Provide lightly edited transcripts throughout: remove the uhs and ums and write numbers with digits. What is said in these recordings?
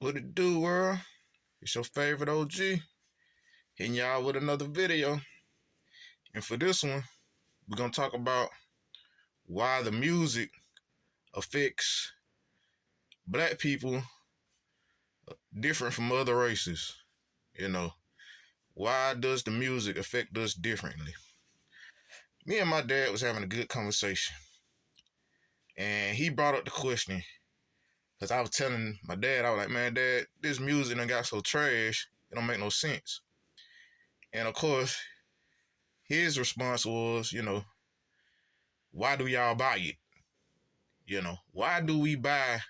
What it do, world? It's your favorite OG hitting y'all with another video. And for this one, we're gonna talk about why the music affects black people different from other races. You know, why does the music affect us differently? Me and my dad was having a good conversation, and he brought up the question because I was telling my dad, I was like, "Man, Dad, this music done got so trash, it don't make no sense." And of course, his response was, why do y'all buy it? Why do we buy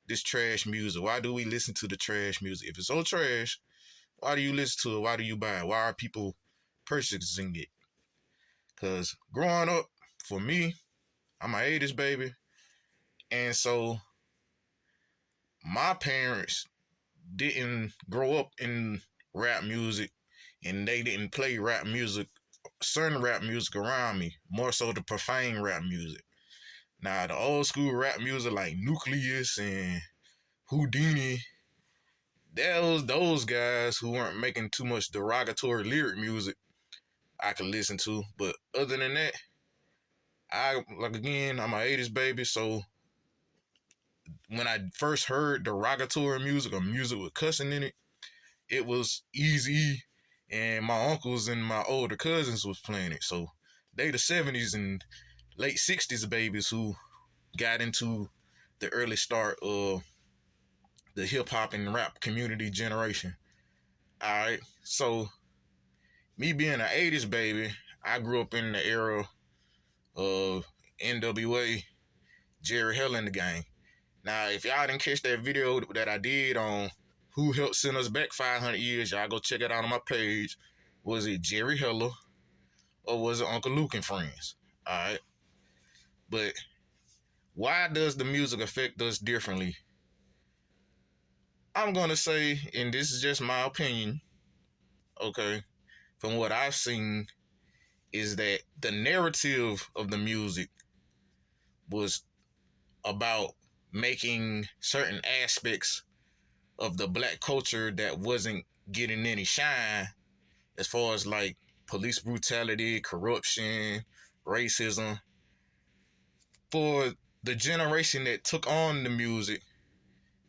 this trash music? Why do we listen to the trash music? If it's so trash, why do you listen to it? Why do you buy it? Why are people purchasing it? Because growing up, for me, I'm an 80s baby. And so my parents didn't grow up in rap music, and they didn't play rap music, certain rap music around me, more so the profane rap music. Now, the old school rap music like Nucleus and Houdini, those guys who weren't making too much derogatory lyric music I could listen to. But other than that, I'm an 80s baby, so when I first heard derogatory music or music with cussing in it, it was easy, and my uncles and my older cousins was playing it. So they the 70s and late 60s babies who got into the early start of the hip hop and rap community generation. All right, so me being an 80s baby, I grew up in the era of NWA, Jerry Heller and the Gang. Now, if y'all didn't catch that video that I did on who helped send us back 500 years, y'all go check it out on my page. Was it Jerry Heller or was it Uncle Luke and Friends? All right, but why does the music affect us differently? I'm gonna say, and this is just my opinion, okay, from what I've seen, is that the narrative of the music was about making certain aspects of the black culture that wasn't getting any shine, as far as like police brutality, corruption, racism. For the generation that took on the music,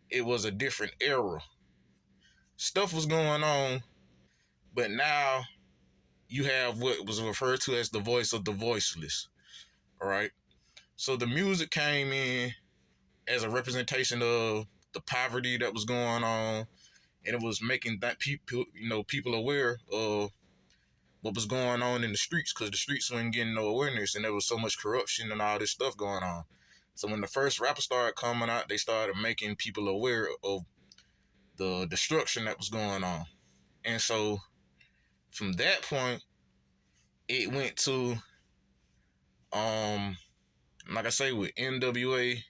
it was a different era. Stuff was going on, but now you have what was referred to as the voice of the voiceless. All right. So the music came in as a representation of the poverty that was going on, and it was making that people aware of what was going on in the streets, because the streets weren't getting no awareness, and there was so much corruption and all this stuff going on. So when the first rappers started coming out, they started making people aware of the destruction that was going on. And so from that point, it went to like I say, with NWA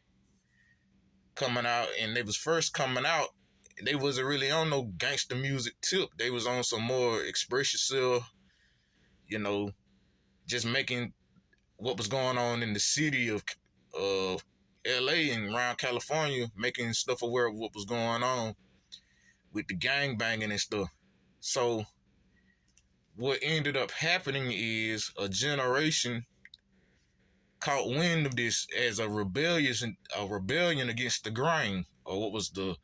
coming out, and they was first coming out, they wasn't really on no gangster music tip. They was on some more express yourself, you know, just making what was going on in the city of LA and around California, making stuff aware of what was going on with the gang banging and stuff. So what ended up happening is a generation caught wind of this as a rebellion against the grain, or what was the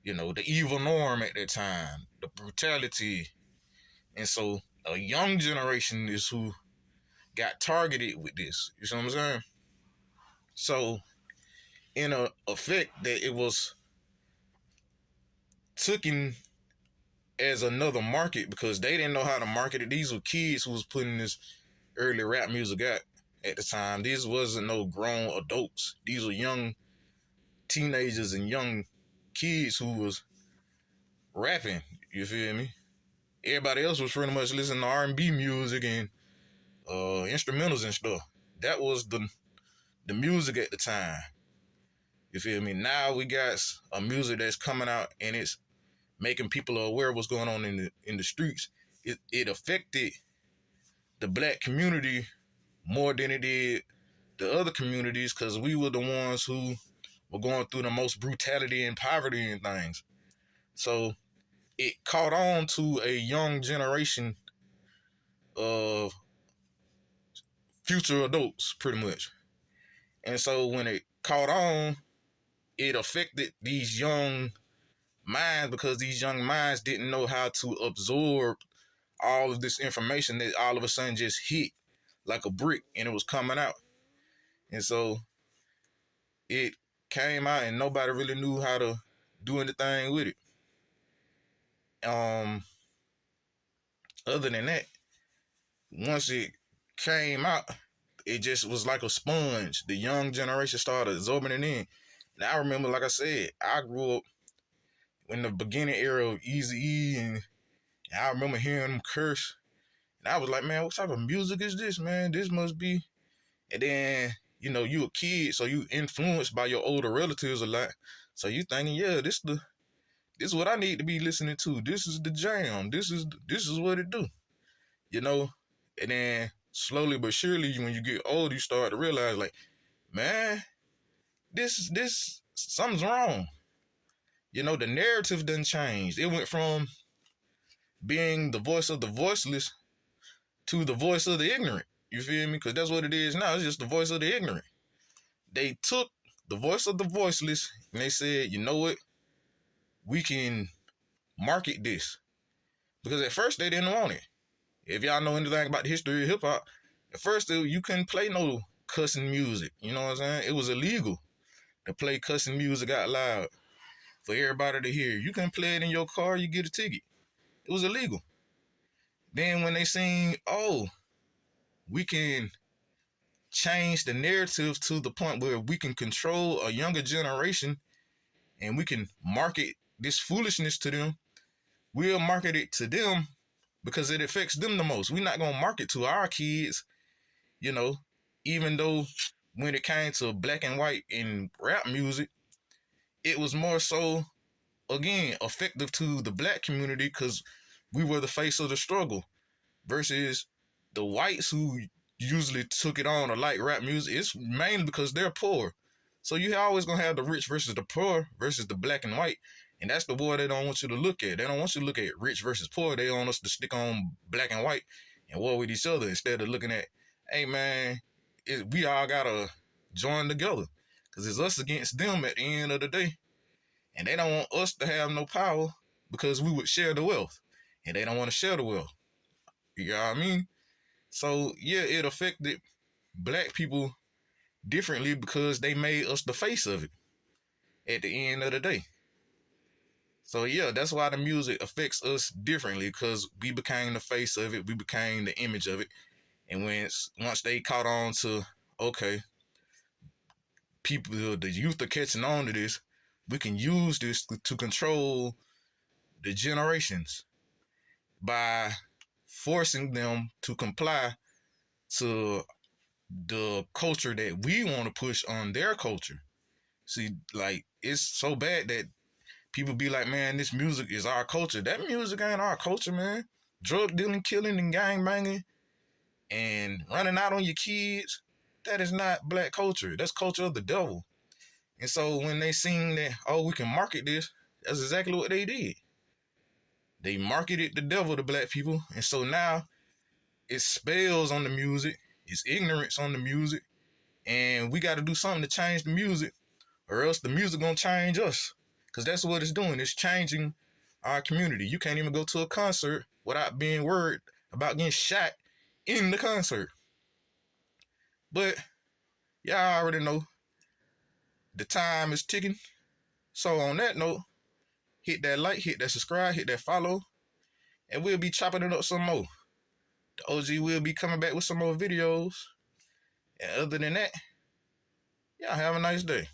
evil norm at that time, the brutality. And so a young generation is who got targeted with this. You see what I'm saying? So in a effect that it was taken as another market, because they didn't know how to market it. These were kids who was putting this early rap music out at the time. These wasn't no grown adults. These were young teenagers and young kids who was rapping. You feel me? Everybody else was pretty much listening to R&B music and instrumentals and stuff. That was the music at the time. You feel me? Now we got a music that's coming out, and it's making people aware of what's going on in the streets. It affected the black community more than it did the other communities, because we were the ones who were going through the most brutality and poverty and things. So it caught on to a young generation of future adults, pretty much. And so when it caught on, it affected these young minds because these young minds didn't know how to absorb all of this information that all of a sudden just hit like a brick and it was coming out. And so it came out and nobody really knew how to do anything with it. Other than that, once it came out, it just was like a sponge. The young generation started absorbing it in. And I remember, like I said, I grew up in the beginning era of Eazy-E, and I remember hearing him curse. And I was like, man, what type of music is this, man? This must be. And then, you a kid, so you influenced by your older relatives a lot. So you thinking, yeah, this is what I need to be listening to. This is the jam. This is what it do. And then slowly but surely, when you get old, you start to realize, like, man, this something's wrong. The narrative done changed. It went from being the voice of the voiceless to the voice of the ignorant. You feel me? Because that's what it is now. It's just the voice of the ignorant. They took the voice of the voiceless and they said, you know what? We can market this. Because at first they didn't want it. If y'all know anything about the history of hip hop, at first you couldn't play no cussing music. You know what I'm saying? It was illegal to play cussing music out loud for everybody to hear. You couldn't play it in your car, you get a ticket. It was illegal. Then when they seen, oh, we can change the narrative to the point where we can control a younger generation and we can market this foolishness to them, we'll market it to them because it affects them the most. We're not going to market to our kids, even though when it came to black and white and rap music, it was more so, again, effective to the black community because we were the face of the struggle versus the whites who usually took it on or like rap music. It's mainly because they're poor. So you always going to have the rich versus the poor versus the black and white. And that's the war they don't want you to look at. They don't want you to look at rich versus poor. They want us to stick on black and white and war with each other instead of looking at, hey, man, we all got to join together because it's us against them at the end of the day. And they don't want us to have no power because we would share the wealth. And they don't want to share the wealth. You know what I mean? So, yeah, it affected black people differently because they made us the face of it at the end of the day. So, yeah, that's why the music affects us differently because we became the face of it. We became the image of it. And once they caught on to, okay, people, the youth are catching on to this, we can use this to control the generations by forcing them to comply to the culture that we want to push on their culture. See, like, it's so bad that people be like, man, this music is our culture. That music ain't our culture, man. Drug dealing, killing, and gang banging, and running out on your kids, that is not black culture. That's culture of the devil. And so when they seen that, oh, we can market this, that's exactly what they did. They marketed the devil to black people. And so now it's spells on the music. It's ignorance on the music. And we got to do something to change the music or else the music going to change us. Because that's what it's doing. It's changing our community. You can't even go to a concert without being worried about getting shot in the concert. But y'all already know the time is ticking. So on that note, hit that like, hit that subscribe, hit that follow, and we'll be chopping it up some more. The OG will be coming back with some more videos. And other than that, y'all have a nice day.